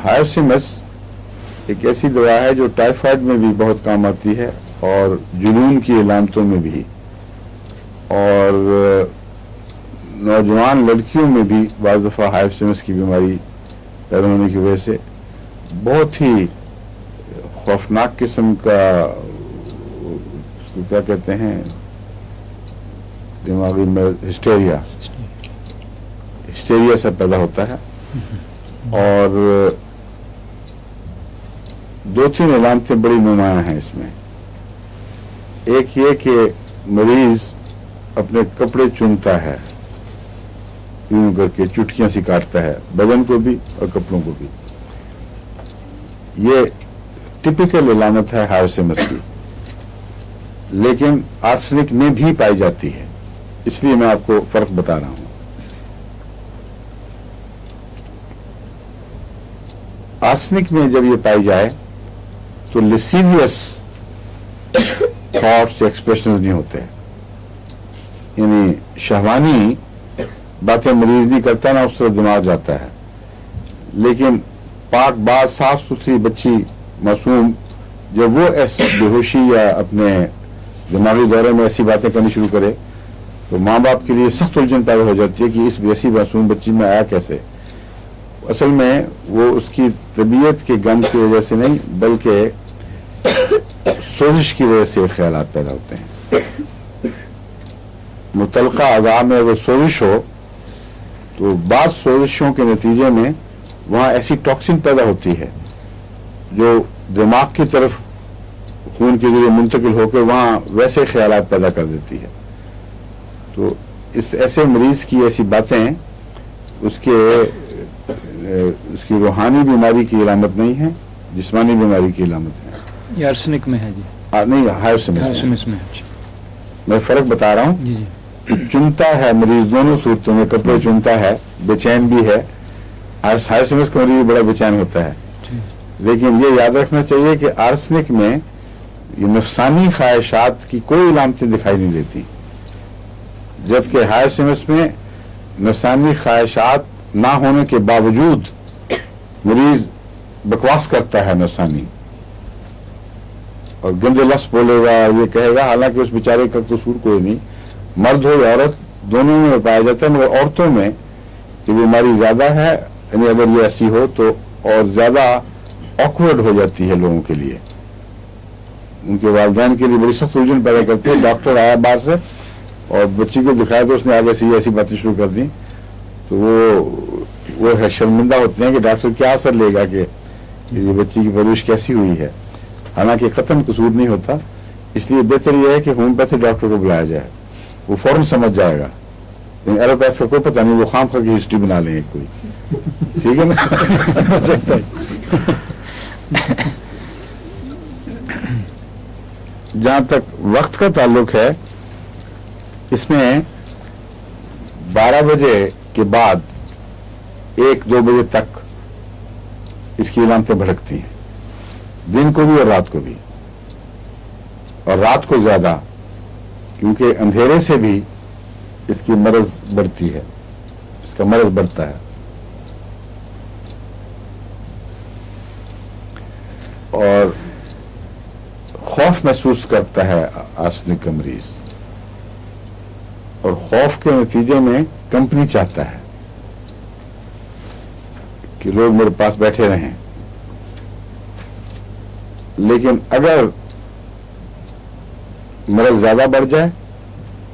ہائرسیمس ایک ایسی دوا ہے جو ٹائیفائڈ میں بھی بہت کام آتی ہے اور جنون کی علامتوں میں بھی، اور نوجوان لڑکیوں میں بھی بعض دفعہ ہائرسیمس کی بیماری پیدا ہونے کی وجہ سے بہت ہی خوفناک قسم کا، اس کو کیا کہتے ہیں دماغی میں، ہسٹیریا سے پیدا ہوتا ہے. اور دو تین علامتیں بڑی نمایاں ہیں اس میں. ایک یہ کہ مریض اپنے کپڑے چنتا ہے، یوں کر کے چٹکیاں سی کاٹتا ہے، بدن کو بھی اور کپڑوں کو بھی. یہ ٹپیکل علامت ہے ہائرسیمس کی، لیکن آرسنک میں بھی پائی جاتی ہے، اس لیے میں آپ کو فرق بتا رہا ہوں. آرسنک میں جب یہ پائی جائے تو لیسیویس تھاٹس ایکسپریشنز نہیں ہوتے، یعنی شہوانی باتیں مریض نہیں کرتا، نہ اس طرح دماغ جاتا ہے. لیکن پاک باز صاف ستھری بچی معصوم جب وہ بے ہوشی یا اپنے دماغی دورے میں ایسی باتیں کرنی شروع کرے تو ماں باپ کے لیے سخت الجھن پیدا ہو جاتی ہے کہ اس ایسی معصوم بچی میں آیا کیسے. اصل میں وہ اس کی طبیعت کے غم کی وجہ سے نہیں بلکہ سوزش کی وجہ سے خیالات پیدا ہوتے ہیں. متعلقہ اعضاء میں اگر سوزش ہو تو بعض سوزشوں کے نتیجے میں وہاں ایسی ٹاکسن پیدا ہوتی ہے جو دماغ کی طرف خون کے ذریعے منتقل ہو کے وہاں ویسے خیالات پیدا کر دیتی ہے. تو اس ایسے مریض کی ایسی باتیں اس کی روحانی بیماری کی علامت نہیں ہے، جسمانی بیماری کی علامت ہے. یہ آرسنک میں ہے جی؟ نہیں، ہائرسیمس میں. میں فرق بتا رہا ہوں. جی چنتا ہے مریض دونوں صورتوں میں، کپڑے چنتا ہے، بے چین بھی ہے. ہائرسیمس کا مریض بڑا بے چین ہوتا ہے. لیکن یہ یاد رکھنا چاہیے کہ آرسنک میں یہ نفسانی خواہشات کی کوئی علامتیں دکھائی نہیں دیتی، جبکہ ہائرسیمس میں نفسانی خواہشات نہ ہونے کے باوجود مریض بکواس کرتا ہے نفسانی، اور گندے لفظ بولے گا، یہ کہے گا، حالانکہ اس بیچارے کا قصور کوئی نہیں. مرد ہو یا عورت دونوں میں پایا جاتا ہے، مگر عورتوں میں یہ بیماری زیادہ ہے. یعنی اگر یہ ایسی ہو تو اور زیادہ آکورڈ ہو جاتی ہے لوگوں کے لیے، ان کے والدین کے لیے بڑی سخت الجھن پیدا کرتی ہے. ڈاکٹر آیا باہر سے اور بچی کو دکھایا تو اس نے آگے سے ایسی باتیں شروع کر دیں تو وہ شرمندہ ہوتے ہیں کہ ڈاکٹر کیا اثر لے گا کہ یہ بچی کی پرورش کیسی ہوئی ہے، حالانکہ قطعاً قصور نہیں ہوتا. اس لیے بہتر یہ ہے کہ ہومیوپیتھی ڈاکٹر کو بلایا جائے، وہ فوراً سمجھ جائے گا. لیکن ایلوپیتھ کا کوئی پتہ نہیں، وہ خام خواہ کی ہسٹری بنا لیں ایک کوئی. ٹھیک ہے نا؟ جہاں تک وقت کا تعلق ہے، اس میں 12 بجے کے بعد 1-2 بجے تک اس کی علامتیں بھڑکتی ہیں، دن کو بھی اور رات کو بھی، اور رات کو زیادہ، کیونکہ اندھیرے سے بھی اس کی مرض بڑھتی ہے، اس کا مرض بڑھتا ہے. اور خوف محسوس کرتا ہے آرسنک کا مریض، اور خوف کے نتیجے میں کمپنی چاہتا ہے کہ لوگ میرے پاس بیٹھے رہیں. لیکن اگر مرض زیادہ بڑھ جائے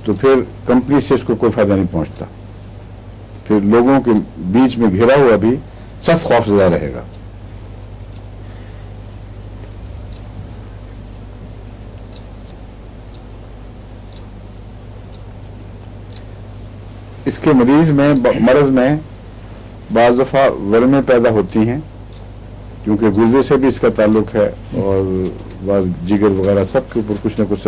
تو پھر کمپنی سے اس کو کوئی فائدہ نہیں پہنچتا، پھر لوگوں کے بیچ میں گھرا ہوا بھی سخت خوف زدہ رہے گا. اس کے مرض میں بعض دفعہ ورمیں پیدا ہوتی ہیں، کیونکہ گردے سے بھی اس کا تعلق ہے، اور بعض جگر وغیرہ سب کے اوپر کچھ نہ کچھ